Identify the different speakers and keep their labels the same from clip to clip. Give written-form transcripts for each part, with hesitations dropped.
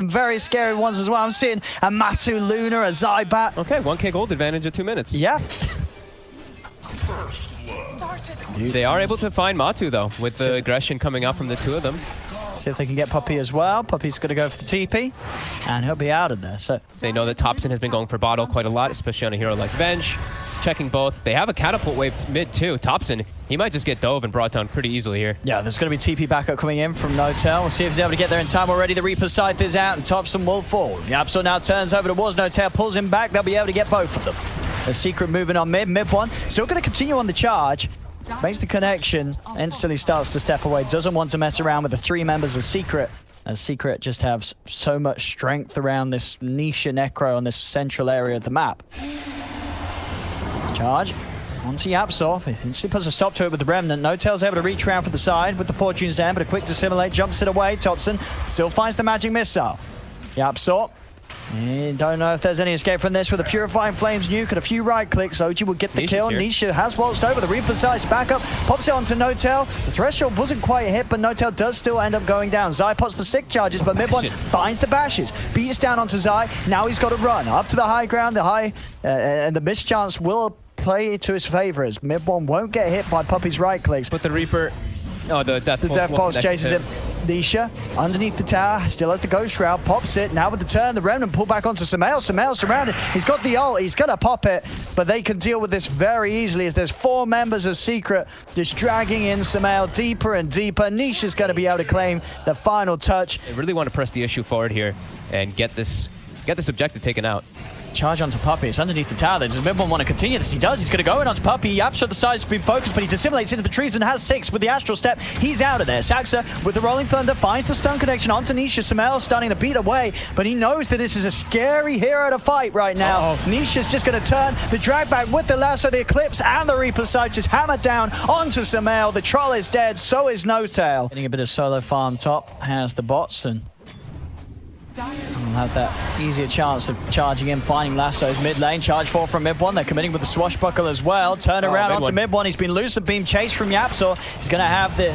Speaker 1: some very scary ones as well. I'm seeing a Matu Luna, a Zybat.
Speaker 2: Okay, 1k gold advantage at 2 minutes.
Speaker 1: Yeah.
Speaker 2: They are able to find Matu, though, with the aggression coming out from the two of them.
Speaker 1: See if they can get Puppey as well. Puppey's going to go for the TP, and he'll be out of there. So
Speaker 2: they know that Thompson has been going for bottle quite a lot, especially on a hero like Venge. Checking both. They have a catapult wave mid, too. Thompson, he might just get dove and brought down pretty easily here.
Speaker 1: Yeah, there's going to be TP backup coming in from Notel. We'll see if he's able to get there in time already. The Reaper Scythe is out, and Thompson will fall. Yapso now turns over towards Notel, pulls him back. They'll be able to get both of them. The Secret moving on mid. Mid one, still going to continue on the charge. Makes the connection, instantly starts to step away. Doesn't want to mess around with the 3 members of Secret, as Secret just have so much strength around this niche Necro on this central area of the map. Charge onto Yapsor. Instantly puts a stop to it with the Remnant. Notel's able to reach around for the side with the Fortune's End, but a quick dissimulate jumps it away. Thompson still finds the magic missile. Yapsor. Don't know if there's any escape from this with a Purifying Flames nuke and a few right clicks. OG will get the kill. Nisha has waltzed over. The Reaper Size back up, pops it onto Notel. The threshold wasn't quite hit, but Notel does still end up going down. Zai pots the stick charges, but mid one finds the bashes. Beats down onto Zai. Now he's got to run up to the high ground. The high and the mischance will play to his favor as mid one won't get hit by Puppey's right clicks.
Speaker 2: But the Reaper, the Death
Speaker 1: Pulse chases him. Nisha underneath the tower, still has the Ghost Shroud, pops it. Now with the turn, the Remnant pull back onto Sumail. Sumail surrounded. He's got the ult. He's going to pop it, but they can deal with this very easily as there's 4 members of Secret just dragging in Sumail deeper and deeper. Nisha's going to be able to claim the final touch.
Speaker 2: They really want to press the issue forward here and get this objective taken out.
Speaker 1: Charge onto Puppey. It's underneath the tower. Does mid one want to continue this? He does. He's going to go in onto Puppey. Yapso the side's been focused, but he dissimulates into the trees and has 6 with the Astral Step. He's out of there. Saxa with the Rolling Thunder finds the stun connection onto Nisha. Sumail starting to beat away, but he knows that this is a scary hero to fight right now. Nisha's just going to turn the drag back with the lasso, the Eclipse, and the Reaper Sight just hammered down onto Sumail. The Troll is dead. So is Notail. Getting a bit of solo farm top has the bots, and we'll have that easier chance of charging in, finding lassos mid lane. Charge 4 from mid one. They're committing with the swashbuckle as well. Turn around onto mid one. He's been lucid beam chased from Yapsor. He's going to have the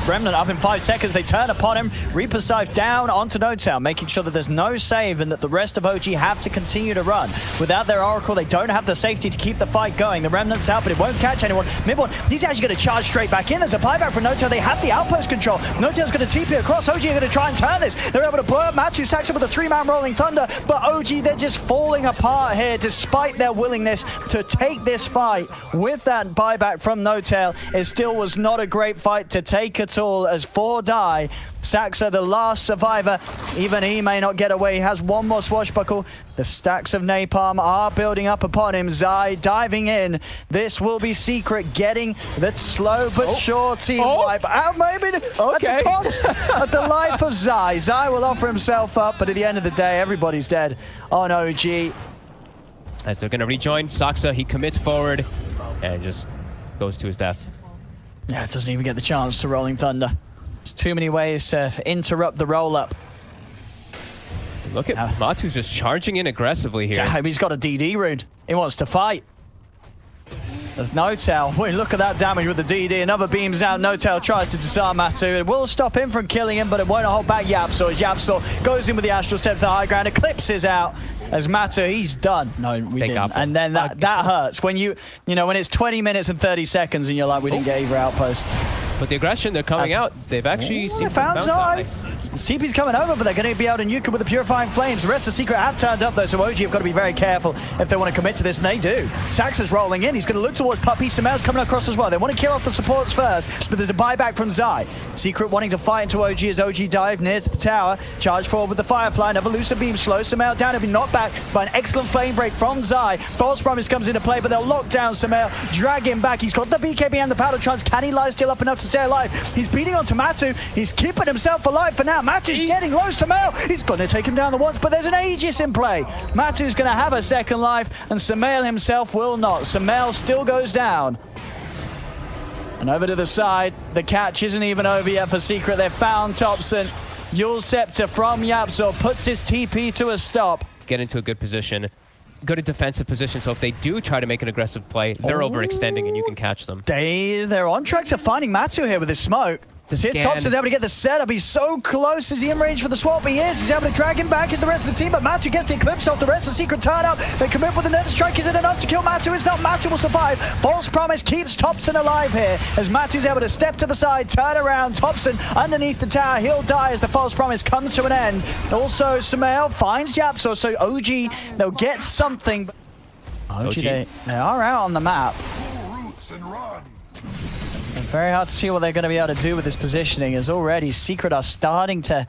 Speaker 1: Remnant up in 5 seconds. They turn upon him. Reaper Scythe down onto Notail, making sure that there's no save and that the rest of OG have to continue to run. Without their Oracle, they don't have the safety to keep the fight going. The Remnant's out, but it won't catch anyone. Mid one, he's actually going to charge straight back in. There's a buyback from Notail. They have the outpost control. Notail's going to TP across. OG are going to try and turn this. They're able to blow up Matthew Saxon with a 3-man Rolling Thunder, but OG, they're just falling apart here despite their willingness to take this fight. With that buyback from Notail, it still was not a great fight to take at all as 4 die. Saxa, the last survivor, even he may not get away. He has 1 more swashbuckle. The stacks of napalm are building up upon him. Zai diving in. This will be Secret getting the slow but sure team wipe. Maybe at the cost of the life of Zai. Zai will offer himself up, but at the end of the day, everybody's dead on OG.
Speaker 2: As they're going to rejoin, Saxa, he commits forward and just goes to his death.
Speaker 1: Yeah, it doesn't even get the chance to Rolling Thunder. There's too many ways to interrupt the roll-up.
Speaker 2: Look at Matu's just charging in aggressively here.
Speaker 1: Yeah, he's got a DD rune. He wants to fight. There's Notail. Wait, look at that damage with the DD. Another beams out. Notail tries to disarm Matu. It will stop him from killing him, but it won't hold back Yapsor. As Yapsor goes in with the Astral Step to the high ground. Eclipse is out. As Matu, he's done. No, we didn't. And then that hurts. When you know, when it's 20 minutes and 30 seconds and you're like, we didn't get either outpost.
Speaker 2: But the aggression, they're coming out. They've actually
Speaker 1: found Zai. CP's coming over, but they're going to be able to nuke him with the Purifying Flames. The rest of Secret have turned up, though, so OG have got to be very careful if they want to commit to this, and they do. Saxon's rolling in. He's going to look towards Puppey. Sumail's coming across as well. They want to kill off the supports first, but there's a buyback from Zai. Secret wanting to fight into OG as OG dive near to the tower. Charge forward with the Firefly. Another Lucid Beam slows Sumail down. He'll be knocked back by an excellent Flame Break from Zai. False Promise comes into play, but they'll lock down Sumail, drag him back. He's got the BKB and the Paddle Trance. Can he lie still up enough to stay alive? He's beating onto Matu. He's keeping himself alive for now. Matu's getting low. Sumail, he's going to take him down the once, but there's an Aegis in play. Matu's going to have a second life, and Sumail himself will not. Sumail still goes down. And over to the side, the catch isn't even over yet for Secret. They've found Thompson. Yule Scepter from Yapsor puts his TP to a stop.
Speaker 2: Get into a good position. Good defensive position, so if they do try to make an aggressive play, they're overextending and you can catch them.
Speaker 1: They're on track to finding Matu here with his smoke. Thompson's able to get the setup. He's so close. Is he in range for the swap? He is. He's able to drag him back into the rest of the team, but Matu gets the Eclipse off the rest of the Secret turn up. They commit with the Nether Strike. Is it enough to kill Matu? It's not. Matu will survive. False Promise keeps Thompson alive here as Matu's able to step to the side, turn around. Thompson underneath the tower. He'll die as the False Promise comes to an end. Also, Sumail finds Yapso, so OG, they'll get something. OG, they are out on the map. Very hard to see what they're going to be able to do with this positioning, as already Secret are starting to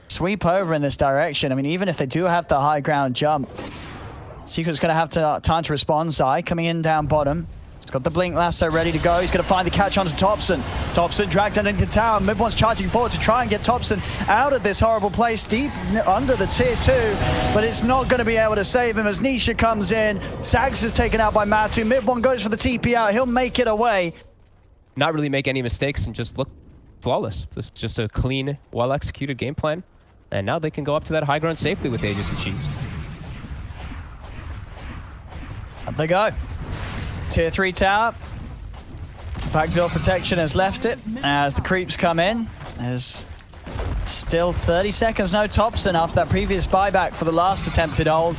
Speaker 1: sweep over in this direction. I mean, even if they do have the high ground jump, Secret's going to have time to respond. Zai coming in down bottom. He's got the Blink Lasso ready to go. He's going to find the catch onto Thompson. Thompson dragged underneath the tower. Mid-one's charging forward to try and get Thompson out of this horrible place, deep under the tier 2. But it's not going to be able to save him as Nisha comes in. Sags is taken out by Matu. Mid-one goes for the TP out. He'll make it away.
Speaker 2: Not really make any mistakes and just look flawless. This is just a clean, well-executed game plan. And now they can go up to that high ground safely with Aegis and Cheese.
Speaker 1: Up they go. Tier 3 tower. Backdoor protection has left it as the creeps come in. There's still 30 seconds, no Thompson after that previous buyback for the last attempted hold.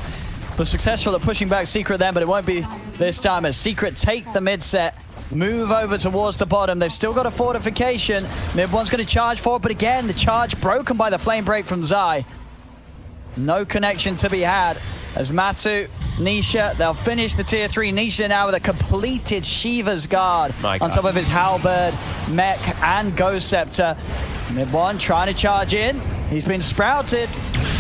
Speaker 1: Was successful at pushing back Secret then, but it won't be this time as Secret take the mid set. Move over towards the bottom. They've still got a fortification. Mid-one's going to charge forward, but again, the charge broken by the flame break from Zai. No connection to be had. As Matu, Nisha, they'll finish the tier 3. Nisha now with a completed Shiva's Guard on top of his Halberd, Mech, and Ghost Scepter. Mid-one trying to charge in. He's been sprouted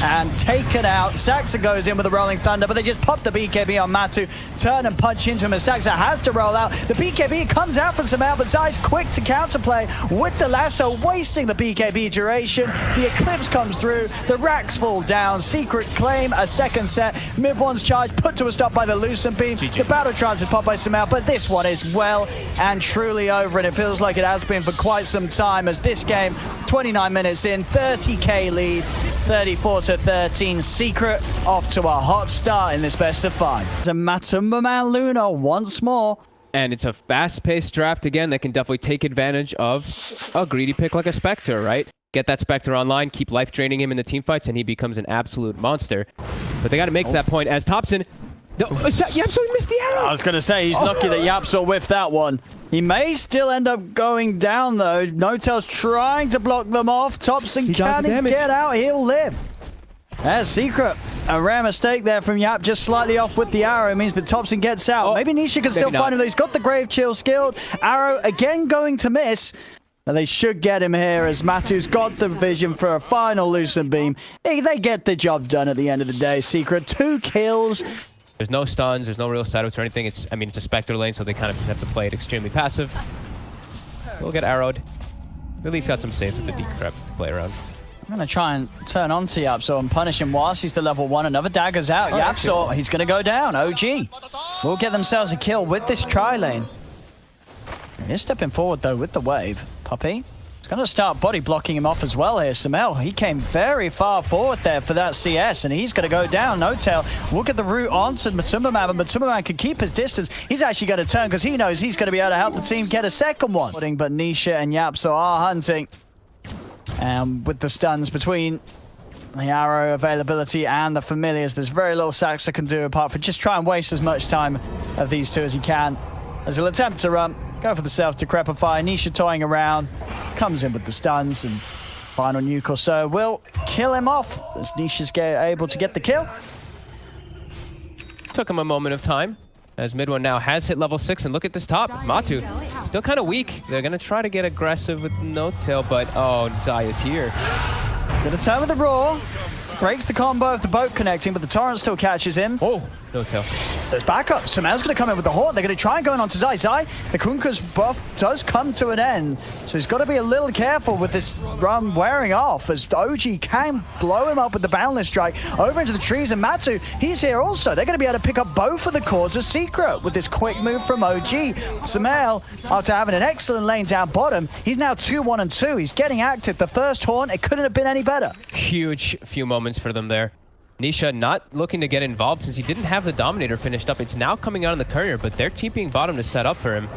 Speaker 1: and taken out. Saxa goes in with the Rolling Thunder, but they just pop the BKB on Matu. Turn and punch into him as Saxa has to roll out. The BKB comes out from Sumail, but Zai's quick to counterplay with the lasso, wasting the BKB duration. The Eclipse comes through. The racks fall down. Secret claim a second set. Mid-one's charge put to a stop by the Lucent Beam. The battle trance is popped by Sumail, but this one is well and truly over, and it feels like it has been for quite some time as this game, 29 minutes in, 30k lead, 34-13. Secret off to a hot start in this best of 5. The Matumba Man Luna once more.
Speaker 2: And it's a fast-paced draft again that can definitely take advantage of a greedy pick like a Spectre, right? Get that Spectre online, keep life draining him in the team fights, and he becomes an absolute monster. But they got to make that point as Thompson. Yapso missed the arrow!
Speaker 1: I was going to say, he's lucky that Yapso whiffed that one. He may still end up going down, though. No-Tail's trying to block them off. Thompson can get out. He'll live. There's Secret. A rare mistake there from Yap, just slightly off with the arrow. It means that Thompson gets out. Maybe Nisha can still find him, though. He's got the Grave Chill skilled. Arrow again going to miss. Now they should get him here as Matu's got the vision for a final Lucent Beam. They get the job done at the end of the day. Secret, 2 kills.
Speaker 2: There's no stuns, there's no real setups or anything. It's a Spectre lane, so they kind of just have to play it extremely passive. We'll get arrowed. At least got some saves with the deep prep to play around.
Speaker 1: I'm going to try and turn on to Yapso and punish him whilst he's the level 1. Another dagger's out. Yapso, he's going to go down. OG will get themselves a kill with this tri-lane. He's stepping forward, though, with the wave. Puppy. He's going to start body blocking him off as well here. Sumail, he came very far forward there for that CS, and he's going to go down. No-Tail will get the route onto Matumba Man, but Matumba Man can keep his distance. He's actually going to turn because he knows he's going to be able to help the team get a second one. But Nisha and Yapso are hunting. With the stuns between the arrow availability and the familiars, there's very little Saxa can do apart from just try and waste as much time of these two as he can. As he'll attempt to run, go for the self-decrepify. Nisha toying around, comes in with the stuns, and final nuke or so will kill him off as Nisha's able to get the kill.
Speaker 2: Took him a moment of time as Mid-one now has hit level 6, and look at this top. Matu, still kind of weak. They're going to try to get aggressive with No-Tail, but oh, Zai is here.
Speaker 1: He's going to turn with the Roar. Breaks the combo of the boat connecting, but the Torrent still catches him.
Speaker 2: Oh, No-Tail.
Speaker 1: There's backup. Sumail's going to come in with the Horde. They're going to try and go on to Zai. Zai, the Kunka's buff does come to an end, so he's got to be a little careful with this run wearing off as OG can blow him up with the Boundless Strike over into the trees, and Matu, he's here also. They're going to be able to pick up both of the cores of Secret with this quick move from OG. Sumail, after having an excellent lane down bottom, he's now 2-1-2. He's getting active. The first Horn, it couldn't have been any better.
Speaker 2: Huge few moments for them there. Nisha not looking to get involved since he didn't have the Dominator finished up. It's now coming out on the courier, but they're TPing bottom to set up for him.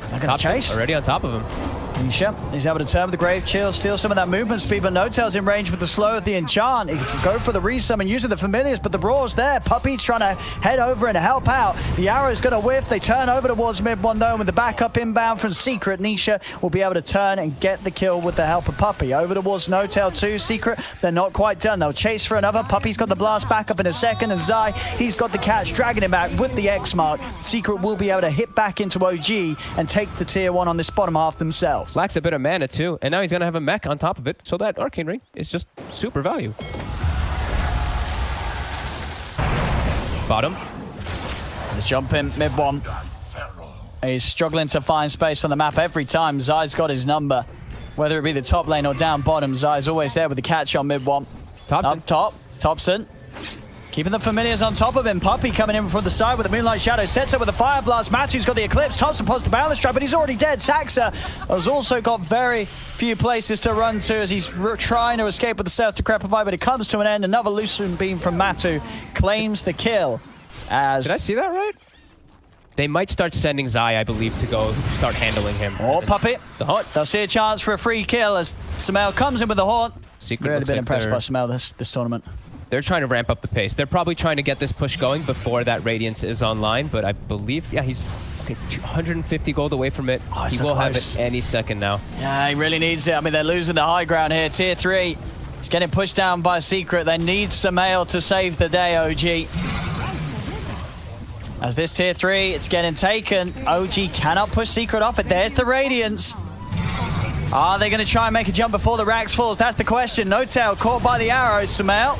Speaker 1: They're going to chase.
Speaker 2: Already on top of him.
Speaker 1: Nisha, he's able to turn with the Grave Chill, steal some of that movement speed, but No-Tail's in range with the slow of the enchant. He can go for the resummon using the familiars, but the Brawl's there. Puppy's trying to head over and help out. The arrow's going to whiff. They turn over towards mid one though, with the backup inbound from Secret. Nisha will be able to turn and get the kill with the help of Puppy. Over towards No-Tail too. Secret, they're not quite done. They'll chase for another. Puppy's got the blast back up in a second, and Zai, he's got the catch, dragging him back with the X mark. Secret will be able to hit back into OG and take the tier 1 on this bottom half themselves.
Speaker 2: Lacks a bit of mana too, and now he's gonna have a mech on top of it, so that Arcane Ring is just super value. Bottom.
Speaker 1: The jump in mid one. He's struggling to find space on the map every time. Zai's got his number. Whether it be the top lane or down bottom, Zai's always there with the catch on mid one.
Speaker 2: Thompson.
Speaker 1: Up top, Thompson. Keeping the familiars on top of him. Puppy coming in from the side with the Moonlight Shadow. Sets up with the Fire Blast. Matthew's got the Eclipse. Thompson posts the Balance Trap, but he's already dead. Saxa has also got very few places to run to as he's trying to escape with the Surf to Crepify, but it comes to an end. Another Lucent Beam from Matu claims the kill. As
Speaker 2: Did I see that right? They might start sending Zai, I believe, to go start handling him.
Speaker 1: Oh, Puppy.
Speaker 2: The Haunt.
Speaker 1: They'll see a chance for a free kill as Samel comes in with the Haunt.
Speaker 2: Secret
Speaker 1: Really been
Speaker 2: like
Speaker 1: impressed by Samel this tournament.
Speaker 2: They're trying to ramp up the pace. They're probably trying to get this push going before that Radiance is online, but I believe, yeah, he's okay, 250 gold away from it.
Speaker 1: Oh,
Speaker 2: he
Speaker 1: so
Speaker 2: will
Speaker 1: close.
Speaker 2: have it any second now.
Speaker 1: Yeah, he really needs it. I mean, they're losing the high ground here. Tier 3. It's getting pushed down by Secret. They need Samel to save the day, OG. As this tier 3, it's getting taken. OG cannot push Secret off it. There's the Radiance. Are they going to try and make a jump before the Rax falls? That's the question. No-Tail caught by the arrows. Samel,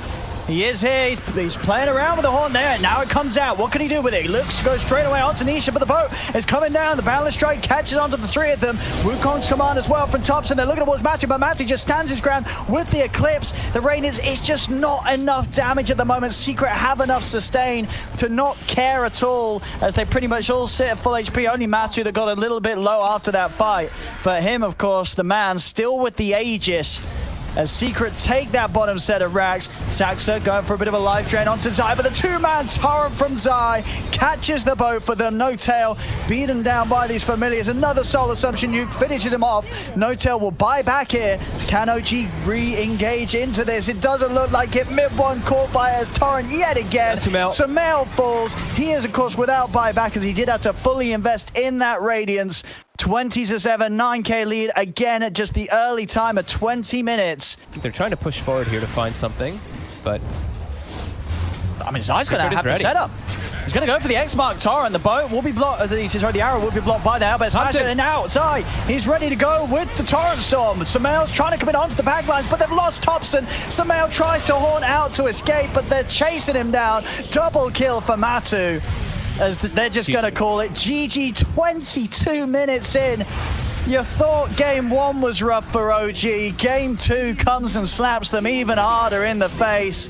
Speaker 1: he is here. He's playing around with the Horn there. Now it comes out. What can he do with it? He looks to go straight away onto Nisha, but the boat is coming down. The Balance Strike catches onto the 3 of them. Wukong's command as well from Thompson. They're looking towards Matthew, but Matthew just stands his ground with the Eclipse. The rain is just not enough damage at the moment. Secret have enough sustain to not care at all, as they pretty much all sit at full HP. Only Matthew that got a little bit low after that fight. But him, of course, the man, still with the Aegis. As Secret take that bottom set of racks. Saxa going for a bit of a life drain onto Zai, but the 2-man torrent from Zai catches the boat for them. No-Tail beaten down by these familiars. Another Soul Assumption nuke finishes him off. No-Tail will buy back here. Can OG re-engage into this? It doesn't look like it. Mid one caught by a torrent yet again. Samel falls. He is, of course, without buyback, as he did have to fully invest in that Radiance. 20-7, 9k lead again at just the early time of 20 minutes.
Speaker 2: They're trying to push forward here to find something, but
Speaker 1: I mean, Zai's going to have to set up. He's going to go for the X-Mark Tor, and the boat will be blocked. The arrow will be blocked by the Hellbear Smasher. And now Zai, he's ready to go with the Torrent Storm. Samel's trying to commit onto the backlines, but they've lost Thompson. Samel tries to haunt out to escape, but they're chasing him down. Double kill for Matu, as they're just going to call it GG. 22 minutes in. You thought game 1 was rough for OG. Game 2 comes and slaps them even harder in the face.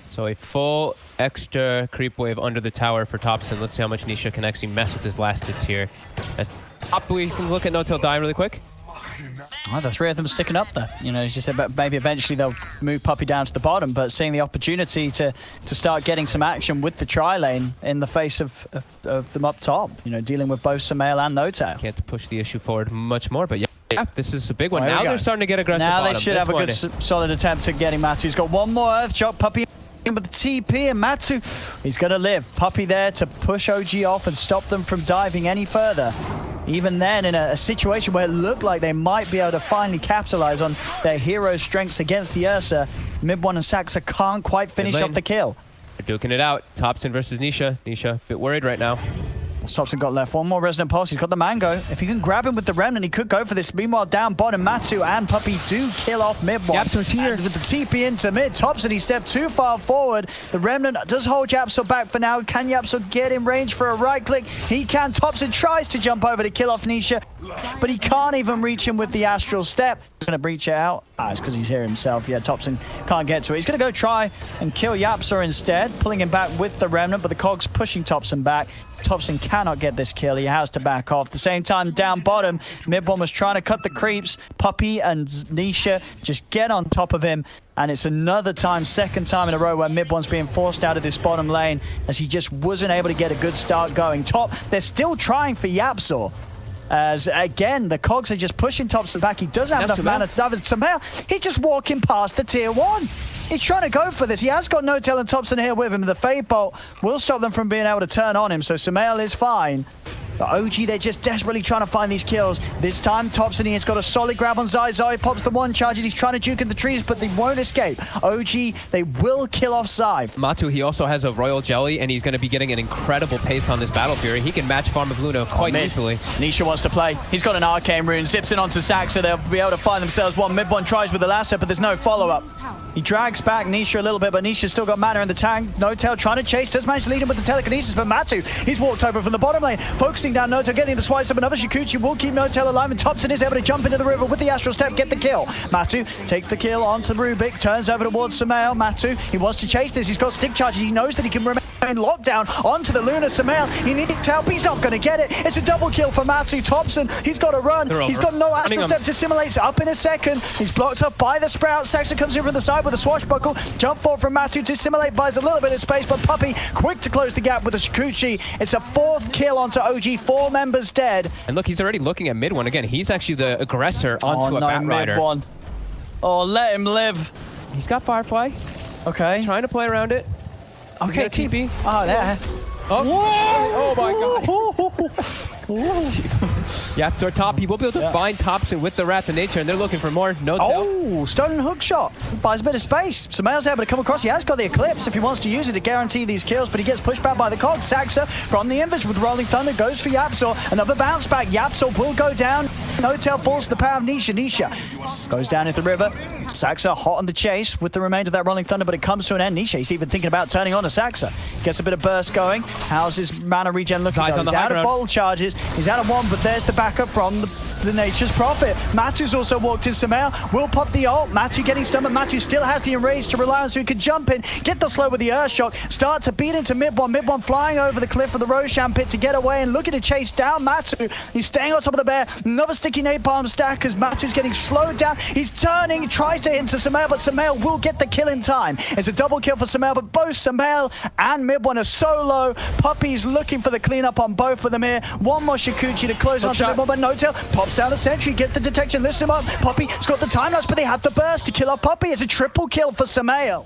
Speaker 2: So a full extra creep wave under the tower for Thompson. Let's see how much Nisha can actually mess with his last hits here. As top, we can look at No-Tail die really quick.
Speaker 1: Oh, the 3 of them sticking up there. You know, as you said, maybe eventually they'll move Puppy down to the bottom, but seeing the opportunity to start getting some action with the tri-lane in the face of them up top, you know, dealing with both Samel and No-Tail.
Speaker 2: Can't push the issue forward much more, but yeah, this is a big one. Now they're starting to get aggressive.
Speaker 1: Now
Speaker 2: bottom.
Speaker 1: They should have a good solid attempt at getting Matu. He's got one more Earth Chop. Puppy with the TP, and Matu, he's going to live. Puppy there to push OG off and stop them from diving any further. Even then, in a situation where it looked like they might be able to finally capitalize on their hero strengths against the Ursa, Mid1 and Saxa can't quite finish off the kill.
Speaker 2: They're duking it out. Thompson versus Nisha. Nisha, a bit worried right now.
Speaker 1: Thompson got left. One more Resonant Pulse. He's got the Mango. If he can grab him with the Remnant, he could go for this. Meanwhile, down bottom, Matu and Puppy do kill off Mid1.
Speaker 2: Yapso's here.
Speaker 1: And with the TP into mid, Thompson, he stepped too far forward. The Remnant does hold Yapso back for now. Can Yapso get in range for a right click? He can. Thompson tries to jump over to kill off Nisha, but he can't even reach him with the Astral Step. He's going to breach it out. It's because he's here himself. Yeah, Thompson can't get to it. He's going to go try and kill Yapso instead, pulling him back with the Remnant, but the Cog's pushing Thompson back. Thompson cannot get this kill. He has to back off. At the same time, down bottom, Mid1 was trying to cut the creeps. Puppy and Nisha just get on top of him. And it's another time, second time in a row, where Mid1's being forced out of this bottom lane as he just wasn't able to get a good start going. Top, they're still trying for Yapso. As again, the cogs are just pushing Thompson back. He doesn't have enough mana to dive into Sumail. He's just walking past the tier 1. He's trying to go for this. He has got No-Tail and Thompson here with him. The Fade Bolt will stop them from being able to turn on him, so Sumail is fine. But OG, they're just desperately trying to find these kills. This time, Thompson, he has got a solid grab on Zai. Zai pops the 1 charges. He's trying to juke in the trees, but they won't escape. OG, they will kill off Zai.
Speaker 2: Matu, he also has a Royal Jelly, and he's going to be getting an incredible pace on this Battle Fury. He can match Farm of Luna quite easily.
Speaker 1: Nisha wants to play. He's got an Arcane Rune. Zips in onto Saxa. They'll be able to find themselves one. Mid one tries with the lasso, but there's no follow-up. He drags back Nisha a little bit, but Nisha's still got mana in the tank. No-Tail trying to chase. Does manage to lead him with the telekinesis, but Matu, he's walked over from the bottom lane, focusing down No-Tail, getting the swipes up. Another Shikuchi will keep No-Tail alive, and Thompson is able to jump into the river with the Astral Step, get the kill. Matu takes the kill onto Rubik, turns over towards Sumail. Matu, he wants to chase this. He's got stick charges. He knows that he can remain locked down onto the Luna. Sumail, he needs help. He's not going to get it. It's a double kill for Matu. Thompson, he's got to run. He's got no Astral Step to simulate. Up in a second. He's blocked up by the Sprout. Saxon comes in from the side with a swashbuckle. Jump forward from Matu to simulate, buys a little bit of space, but Puppey quick to close the gap with a Shikuchi. It's a 4th kill onto OG. 4 members dead.
Speaker 2: And look, he's already looking at mid one again. He's actually the aggressor onto a Batrider.
Speaker 1: Mid-1. Oh, let him live.
Speaker 2: He's got Firefly.
Speaker 1: Okay.
Speaker 2: Trying to play around it.
Speaker 1: Okay,
Speaker 2: TP.
Speaker 1: Oh, there.
Speaker 2: Oh my god. Yapzor top. He will be able to find Thompson with the Wrath of Nature, and they're looking for more. No-Tail.
Speaker 1: Oh, stun hook shot. Buys a bit of space. Sumail's able to come across. He has got the Eclipse if he wants to use it to guarantee these kills, but he gets pushed back by the Cog. Saxa from the Invis with Rolling Thunder goes for Yapzor. Another bounce back. Yapzor will go down. No-Tail falls to the power of Nisha. Nisha goes down into the river. Saxa hot on the chase with the remainder of that Rolling Thunder, but it comes to an end. Nisha, he's even thinking about turning on to Saxa. Gets a bit of burst going. How's his mana regen looking? He's out of bottle charges. He's out of 1, but there's the backup from the Nature's Prophet. Matu's also walked in. Sumail will pop the ult. Matu getting stunned, but Matu still has the enrage to rely on, so he can jump in, get the slow with the Earth Shock, start to beat into mid-1. Mid-1 flying over the cliff of the Roshan pit to get away and looking to chase down Matu. He's staying on top of the bear. Another sticky napalm stack as Matu's getting slowed down. He's turning, tries to hit into Sumail, but Sumail will get the kill in time. It's a double kill for Sumail, but both Sumail and mid-1 are so low. Puppey's looking for the cleanup on both of them here. One more Shikuchi to close onto mid-1, but No-Tail pops down the sentry, gets the detection, lifts him up. Puppey's got the time lapse, but they have the burst to kill off Puppey. It's a triple kill for Sumail.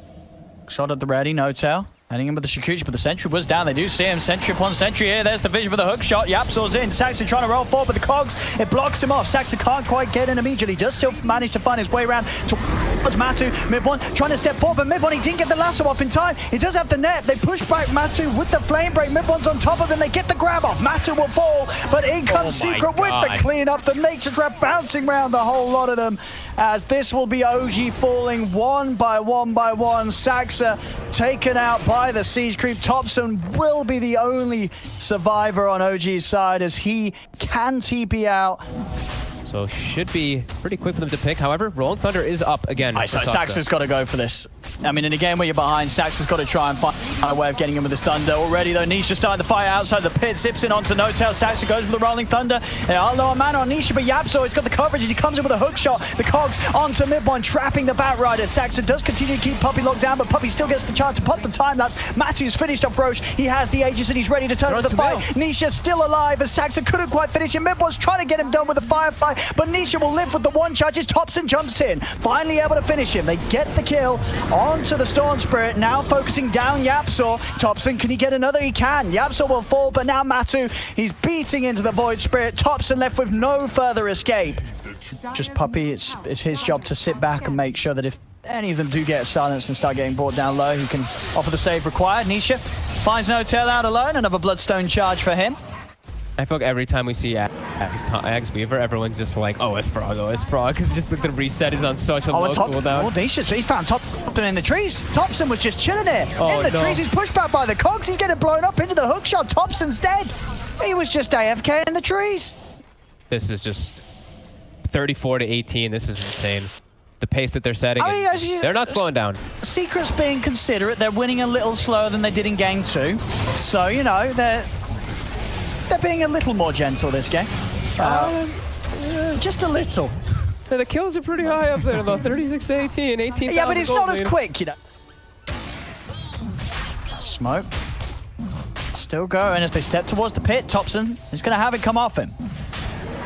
Speaker 1: Shot at the ready, No-Tail. Heading in with the Shikuchi, but the sentry was down. They do see him. Sentry upon sentry here. There's the vision for the hook shot. Yapzor's in. Saxa trying to roll forward, but the cogs, it blocks him off. Saxa can't quite get in immediately. Does still manage to find his way around towards Matu. Mid-1 trying to step forward, but Mid-1 he didn't get the lasso off in time. He does have the net. They push back Matu with the flame break. Mid-1's on top of him. They get the grab off. Matu will fall, but in comes Secret with the cleanup. The Nature Trap bouncing around the whole lot of them, as this will be OG falling one by one by one. Saxa taken out by the Siege Creep. Thompson will be the only survivor on OG's side as he can TP out.
Speaker 2: So should be pretty quick for them to pick. However, Rolling Thunder is up again.
Speaker 1: So Saxa's got to go for this. I mean, in a game where you're behind, Saxa's got to try and find a way of getting him with this Thunder. Already, though, Nisha starting the fire outside the pit. Zips in onto No-Tail. Saxa goes with the Rolling Thunder. They are low on mana on Nisha, but Yapzor, he's got the coverage as he comes in with a hook shot. The cogs onto mid-1, trapping the Batrider. Saxa does continue to keep Puppey locked down, but Puppey still gets the chance to pop the time lapse. Matu's finished off Roche. He has the Aegis and he's ready to turn to the fight. Nisha's still alive as Saxa couldn't quite finish him. Mid-1's trying to get him done with a Firefly, but Nisha will live with the 1 charges. Thompson jumps in, finally able to finish him. They get the kill onto the Storm Spirit, now focusing down Yapzor. Thompson, can he get another? He can. Yapzor will fall, but now Matu, he's beating into the Void Spirit. Thompson left with no further escape. Just Puppey, it's his job to sit back and make sure that if any of them do get silenced and start getting brought down low, he can offer the save required. Nisha finds No-Tail out alone. Another Bloodstone charge for him.
Speaker 2: I feel like every time we see Ags Weaver, everyone's just like, oh, it's frog, oh, it's frog. It's just like the reset is on such a low cooldown.
Speaker 1: Oh, he found Thompson in the trees. Thompson was just chilling there. In the trees, he's pushed back by the cogs. He's getting blown up into the hook shot. Thompson's dead. He was just AFK in the trees.
Speaker 2: This is just 34-18. This is insane. The pace that they're setting, they're not slowing down.
Speaker 1: Secret's being considerate. They're winning a little slower than they did in game 2. So, you know, they're being a little more gentle this game. Just a little.
Speaker 2: The kills are pretty high up there though, 36-18, 18.
Speaker 1: Yeah, but it's not as quick, you know. Smoke. Still going as they step towards the pit. Thompson is going to have it come off him.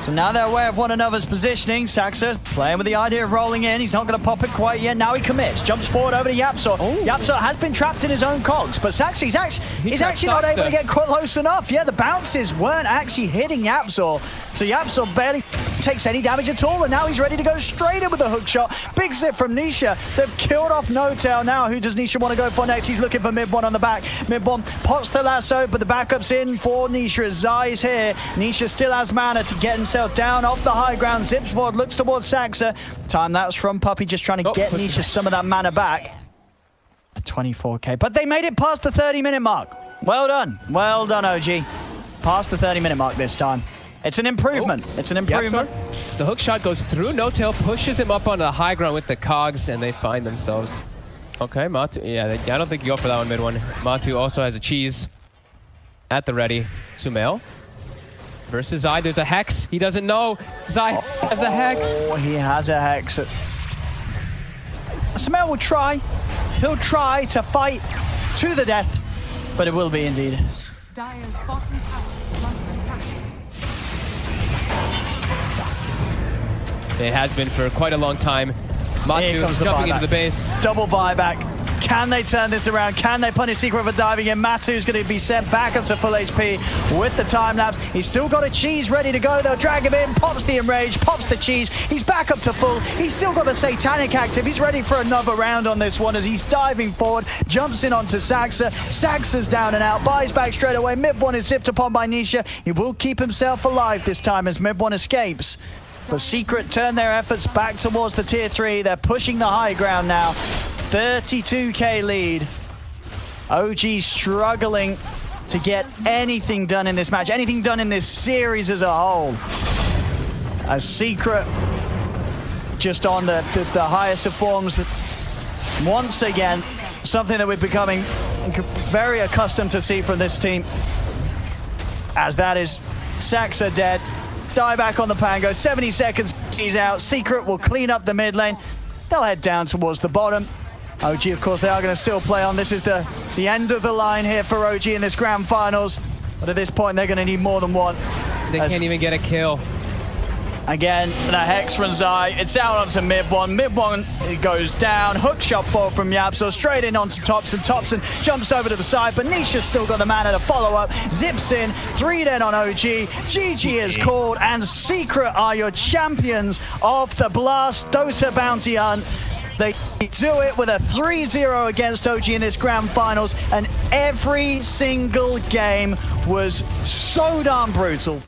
Speaker 1: So now they're aware of one another's positioning. Saxa playing with the idea of rolling in. He's not going to pop it quite yet. Now he commits. Jumps forward over to Yapzor. Yapzor has been trapped in his own cogs, but Saxa, he's actually not able to get close enough. Yeah, the bounces weren't actually hitting Yapzor. So Yapzor barely takes any damage at all, and now he's ready to go straight in with a hook shot. Big zip from Nisha. They've killed off No-Tail now. Who does Nisha want to go for next? He's looking for Mid1 on the back. Mid1 pots the lasso, but the backup's in for Nisha. Zai's here. Nisha still has mana to get himself down off the high ground. Zips forward, looks towards Saxa. Time that was from Puppey, just trying to get Nisha some of that mana back. A 24k, but they made it past the 30-minute mark. Well done. Well done, OG. Past the 30-minute mark this time. It's an improvement. It's an improvement.
Speaker 2: Yep, the hook shot goes through No-Tail, pushes him up onto the high ground with the cogs, and they find themselves. Okay, Matu. Yeah, I don't think you go for that one, Mid1. Matu also has a cheese at the ready. Sumail versus Zai. There's a hex. He doesn't know. Zai has a hex.
Speaker 1: Oh, he has a hex. Sumail will try. He'll try to fight to the death, but it will be indeed.
Speaker 3: Dire's bottom tower is under attack.
Speaker 2: It has been for quite a long time. Matu jumping into the base.
Speaker 1: Double buyback. Can they turn this around? Can they punish Secret for diving in? Matu's going to be sent back up to full HP with the time lapse. He's still got a cheese ready to go. They'll drag him in. Pops the enrage. Pops the cheese. He's back up to full. He's still got the satanic active. He's ready for another round on this one as he's diving forward. Jumps in onto Saxa. Saxa's down and out. Buys back straight away. Mid1 is zipped upon by Nisha. He will keep himself alive this time as Mid1 escapes. But Secret turn their efforts back towards the tier 3. They're pushing the high ground now. 32k lead. OG struggling to get anything done in this match, anything done in this series as a whole. As Secret just on the highest of forms once again, something that we're becoming very accustomed to see from this team. As that is Saxa dead. Die back on the Pango, 70 seconds, he's out. Secret will clean up the mid lane. They'll head down towards the bottom. OG, of course, they are going to still play on. This is the end of the line here for OG in this grand finals. But at this point, they're going to need more than one.
Speaker 2: They can't even get a kill.
Speaker 1: Again, the hex from Zai. It's out onto Mid1. Mid1 goes down. Hook shot forward from Yapzor. Straight in onto Thompson. Thompson jumps over to the side, but Nisha's still got the mana to follow up. Zips in. 3 dead on OG. GG is called, and Secret are your champions of the Blast Dota Bounty Hunt. They do it with a 3-0 against OG in this grand finals, and every single game was so darn brutal.